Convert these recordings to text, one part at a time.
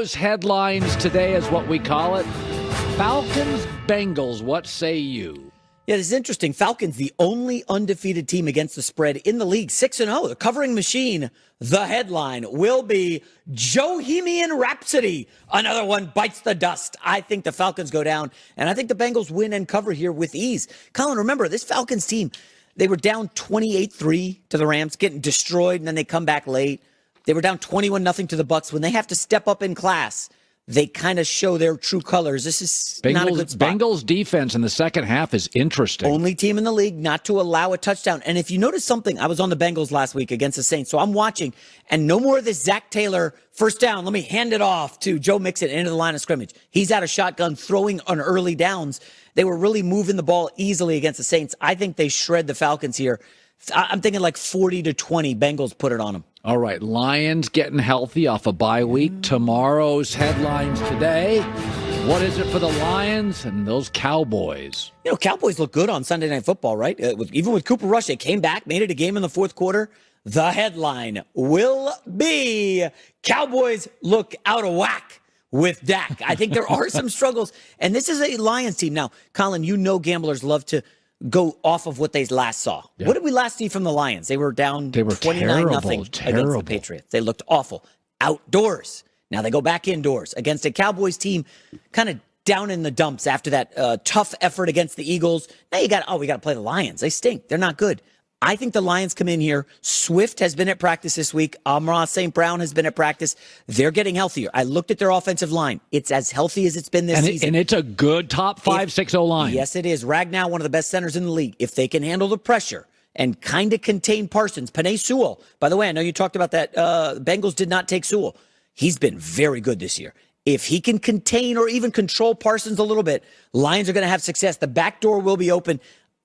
Tomorrow's headlines today is what we call it. Falcons, Bengals, what say you? Yeah, this is interesting. Falcons, the only undefeated team against the spread in the league, 6-0. The covering machine, the headline will be Bohemian Rhapsody. Another one bites the dust. I think the Falcons go down, and I think the Bengals win and cover here with ease. Colin, remember, this Falcons team, they were down 28-3 to the Rams, getting destroyed, and then they come back late. They were down 21-0 to the Bucs. When they have to step up in class, they kind of show their true colors. This is not a good spot. Bengals defense in the second half is interesting. Only team in the league not to allow a touchdown. And if you notice something, I was on the Bengals last week against the Saints, so I'm watching, and no more of this Zach Taylor first down. Let me hand it off to Joe Mixon into the line of scrimmage. He's out of shotgun throwing on early downs. They were really moving the ball easily against the Saints. I think they shred the Falcons here. I'm thinking like 40-20. Bengals put it on them. All right, Lions getting healthy off a bye week. Tomorrow's headlines today. What is it for the Lions and those Cowboys? You know, Cowboys look good on Sunday Night Football, right? Even with Cooper Rush, they came back, made it a game in the fourth quarter. The headline will be Cowboys look out of whack with Dak. I think there are some struggles, and this is a Lions team. Now, Colin, you know gamblers love to go off of what they last saw. Yeah. What did we last see from the Lions? They were down 29-0 against the Patriots. They looked awful. Outdoors. Now they go back indoors against a Cowboys team kind of down in the dumps after that tough effort against the Eagles. Now we got to play the Lions. They stink. They're not good. I think the Lions come in here. Swift has been at practice this week. Amon-Ra St. Brown has been at practice. They're getting healthier. I looked at their offensive line. It's as healthy as it's been this season. And it's a good top 5-6-0 line. Yes, it is. Ragnow, one of the best centers in the league. If they can handle the pressure and kind of contain Parsons. Penei Sewell, by the way, I know you talked about that. Bengals did not take Sewell. He's been very good this year. If he can contain or even control Parsons a little bit, Lions are going to have success. The back door will be open.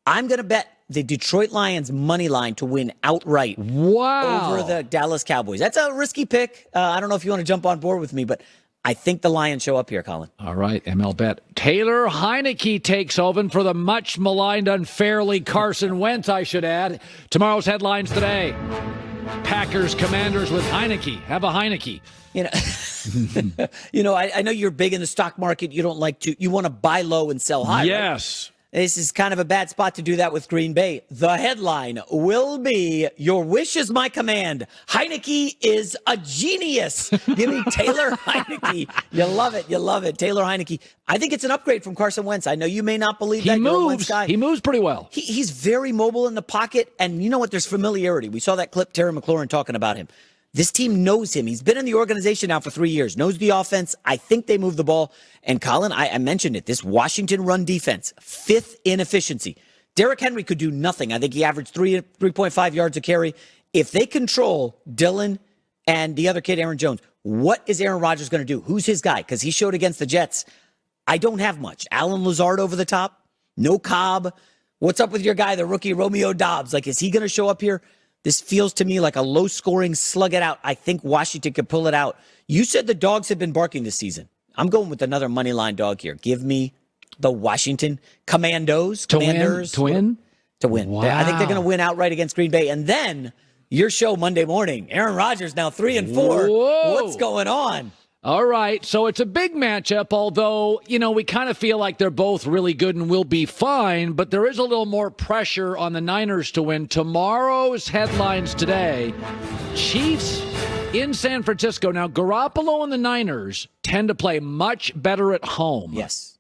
I'm going to bet the Detroit Lions money line to win outright over the Dallas Cowboys. That's a risky pick. I don't know if you want to jump on board with me, but I think the Lions show up here, Colin. All right, ML bet. Taylor Heineke takes over for the much maligned unfairly Carson Wentz, I should add. Tomorrow's headlines today. Packers Commanders with Heineke. Have a Heineke. I know you're big in the stock market. You want to buy low and sell high. Yes. Right? This is kind of a bad spot to do that with Green Bay. The headline will be, your wish is my command. Heineke is a genius. Give me Taylor Heineke. You love it. You love it. Taylor Heineke. I think it's an upgrade from Carson Wentz. I know you may not believe that. You're a Wentz guy. He moves pretty well. He's very mobile in the pocket. And you know what? There's familiarity. We saw that clip, Terry McLaurin talking about him. This team knows him. He's been in the organization now for 3 years, knows the offense. I think they move the ball. And Colin, I mentioned it, this Washington run defense, 5th in efficiency. Derrick Henry could do nothing. I think he averaged 3.5 yards a carry. If they control Dillon and the other kid, Aaron Jones, what is Aaron Rodgers going to do? Who's his guy? Because he showed against the Jets. I don't have much. Allen Lazard over the top. No Cobb. What's up with your guy, the rookie Romeo Doubs? Like, is he going to show up here? This feels to me like a low-scoring slug it out. I think Washington could pull it out. You said the dogs have been barking this season. I'm going with another money line dog here. Give me the Washington Commanders. To win? To win. Wow. I think they're going to win outright against Green Bay. And then your show Monday morning. Aaron Rodgers now 3-4. Whoa. What's going on? All right, so it's a big matchup, although, we kind of feel like they're both really good and will be fine, but there is a little more pressure on the Niners to win. Tomorrow's headlines today, Chiefs in San Francisco. Now, Garoppolo and the Niners tend to play much better at home. Yes.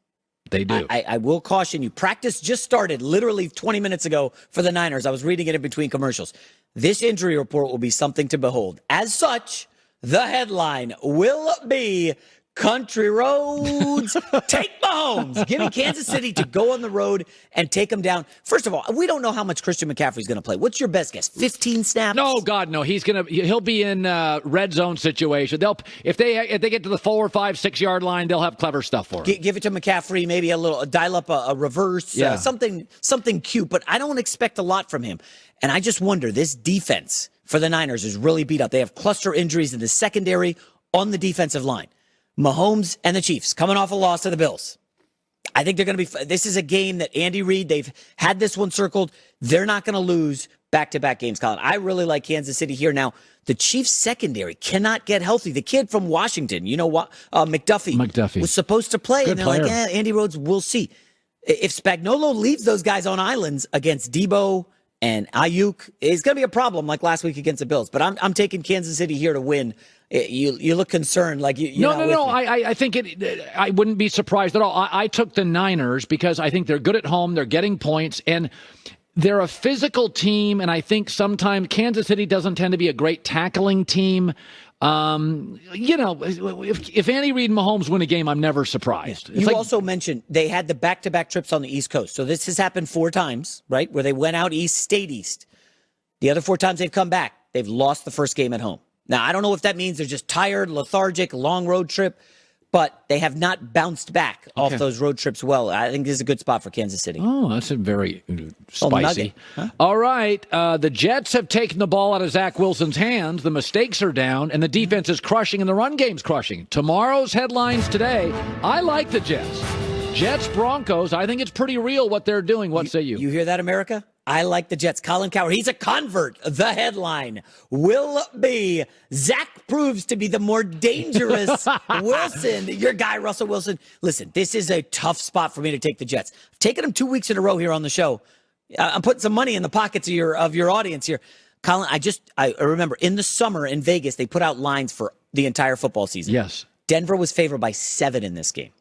They do. I will caution you. Practice just started literally 20 minutes ago for the Niners. I was reading it in between commercials. This injury report will be something to behold. As such, the headline will be country roads. Take Mahomes. Give me Kansas City to go on the road and take them down. First of all, we don't know how much Christian McCaffrey's going to play. What's your best guess? 15 snaps? No, God, no. He'll be in red zone situation. If they get to the 4, 5, 6 yard line, they'll have clever stuff for him. Give it to McCaffrey. Maybe dial up a reverse, something cute. But I don't expect a lot from him. And I just wonder, this defense for the Niners is really beat up. They have cluster injuries in the secondary on the defensive line. Mahomes and the Chiefs coming off a loss to the Bills. I think they're going to be – this is a game that Andy Reid, they've had this one circled. They're not going to lose back-to-back games, Colin. I really like Kansas City here. Now, the Chiefs secondary cannot get healthy. The kid from Washington, you know what, McDuffie was supposed to play, and they're like, Andy Rhodes, we'll see. If Spagnuolo leaves those guys on islands against Debo and Ayuk, it's going to be a problem like last week against the Bills. But I'm taking Kansas City here to win. You look concerned, like you're not with me. I think I wouldn't be surprised at all. I took the Niners because I think they're good at home. They're getting points, and they're a physical team. And I think sometimes Kansas City doesn't tend to be a great tackling team. If Andy Reid and Mahomes win a game, I'm never surprised. You also mentioned they had the back-to-back trips on the East Coast. So this has happened 4 times, right, where they went out east, stayed east. The other 4 times they've come back, they've lost the first game at home. Now, I don't know if that means they're just tired, lethargic, long road trip, but they have not bounced back off those road trips well. I think this is a good spot for Kansas City. Oh, that's a very spicy. Huh? All right. The Jets have taken the ball out of Zach Wilson's hands. The mistakes are down, and the defense is crushing, and the run game's crushing. Tomorrow's headlines today. I like the Jets. Jets, Broncos, I think it's pretty real what they're doing. What say you? You hear that, America? I like the Jets. Colin Cowherd, he's a convert. The headline will be Zach proves to be the more dangerous Wilson. Your guy, Russell Wilson. Listen, this is a tough spot for me to take the Jets. I've taken them 2 weeks in a row here on the show. I'm putting some money in the pockets of your audience here. Colin, I remember in the summer in Vegas, they put out lines for the entire football season. Yes. Denver was favored by 7 in this game.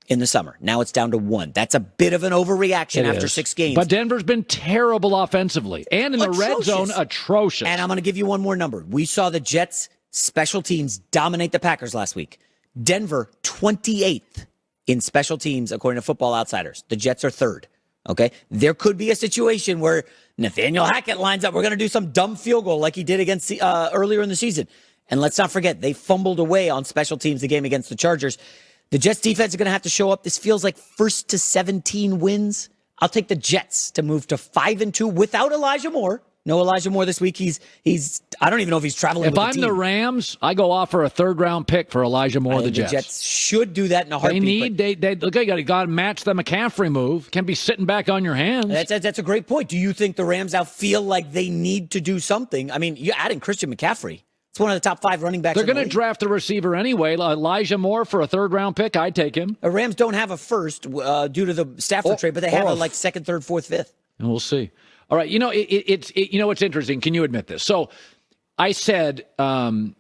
In the summer. Now it's down to 1. That's a bit of an overreaction after 6 games. But Denver's been terrible offensively. And in the red zone, atrocious. And I'm going to give you one more number. We saw the Jets' special teams dominate the Packers last week. Denver, 28th in special teams, according to Football Outsiders. The Jets are 3rd. Okay? There could be a situation where Nathaniel Hackett lines up. We're going to do some dumb field goal like he did against earlier in the season. And let's not forget, they fumbled away on special teams the game against the Chargers. The Jets defense is going to have to show up. This feels like 1st to 17 wins. I'll take the Jets to move to 5-2 without Elijah Moore. No Elijah Moore this week. He's I don't even know if he's traveling with the team. If I'm the Rams, I go offer a 3rd-round pick for Elijah Moore, the Jets. The Jets should do that in a heartbeat. They got to match the McCaffrey move. Can't be sitting back on your hands. That's a great point. Do you think the Rams now feel like they need to do something? I mean, you're adding Christian McCaffrey. It's one of the top 5 running backs. They're going to draft a receiver anyway. Elijah Moore for a 3rd-round pick. I'd take him. The Rams don't have a first due to the Stafford trade, but they have a 2nd, 3rd, 4th, 5th. And we'll see. All right. It's interesting. Can you admit this? So I said when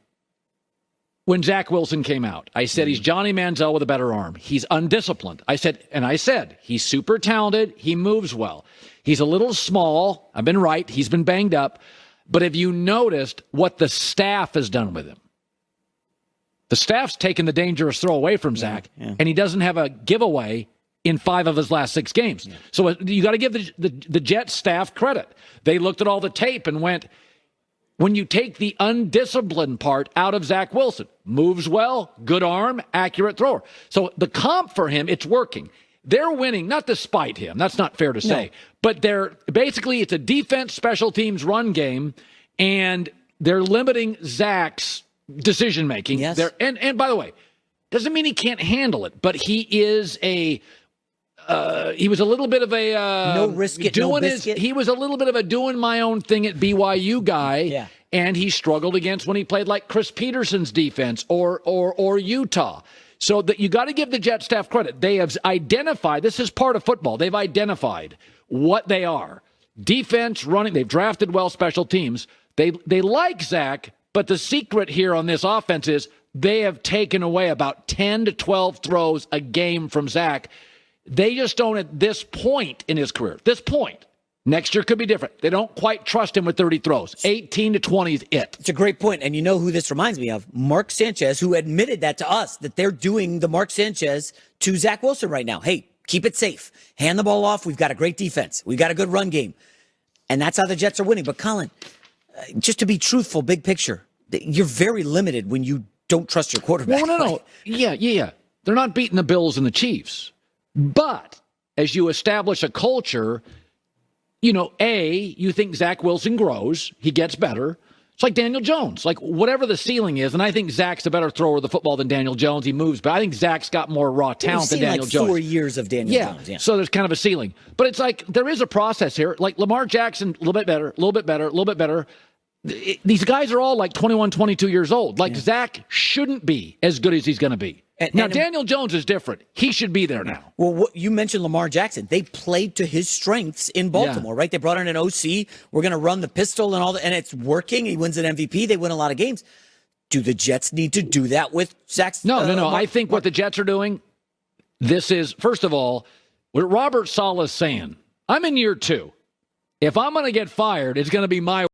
Zach Wilson came out, I said he's Johnny Manziel with a better arm. He's undisciplined. I said he's super talented. He moves well. He's a little small. I've been right. He's been banged up. But have you noticed what the staff has done with him? The staff's taken the dangerous throw away from Zach, and he doesn't have a giveaway in 5 of his last 6 games. Yeah. So you got to give the Jets staff credit. They looked at all the tape and went, when you take the undisciplined part out of Zach Wilson, moves well, good arm, accurate thrower. So the comp for him, it's working. They're winning, not despite him. That's not fair to say. But it's a defense, special teams, run game, and they're limiting Zach's decision-making. Yes. And by the way, doesn't mean he can't handle it, but he is he was a little bit of a no risk it, no biscuit. He was a little bit of a doing my own thing at BYU guy, and he struggled against when he played like Chris Peterson's defense or Utah. So that you got to give the Jet staff credit. They have identified, this is part of football, they've identified what they are. Defense, running, they've drafted well, special teams. They like Zach, but the secret here on this offense is they have taken away about 10 to 12 throws a game from Zach. They just don't at this point in his career. This point. Next year could be different. They don't quite trust him with 30 throws. 18 to 20 is it. It's a great point. And you know who this reminds me of? Mark Sanchez, who admitted that to us, that they're doing the Mark Sanchez to Zach Wilson right now. Hey, keep it safe. Hand the ball off. We've got a great defense. We've got a good run game. And that's how the Jets are winning. But Colin, just to be truthful, big picture, you're very limited when you don't trust your quarterback. No. Yeah. They're not beating the Bills and the Chiefs. But as you establish a culture, you think Zach Wilson grows, he gets better. It's like Daniel Jones, like whatever the ceiling is. And I think Zach's a better thrower of the football than Daniel Jones. He moves, but I think Zach's got more raw talent than Daniel Jones. 4 years of Daniel Jones. Yeah. So there's kind of a ceiling. But it's like there is a process here. Like Lamar Jackson, a little bit better, a little bit better, a little bit better. These guys are all like 21, 22 years old. Like Zach shouldn't be as good as he's going to be. Now, Daniel Jones is different. He should be there now. Well, you mentioned Lamar Jackson. They played to his strengths in Baltimore, right? They brought in an OC. We're going to run the pistol and all that, and it's working. He wins an MVP. They win a lot of games. Do the Jets need to do that with Zach? No. I think what the Jets are doing, this is, first of all, what Robert Saleh's saying. I'm in year 2. If I'm going to get fired, it's going to be my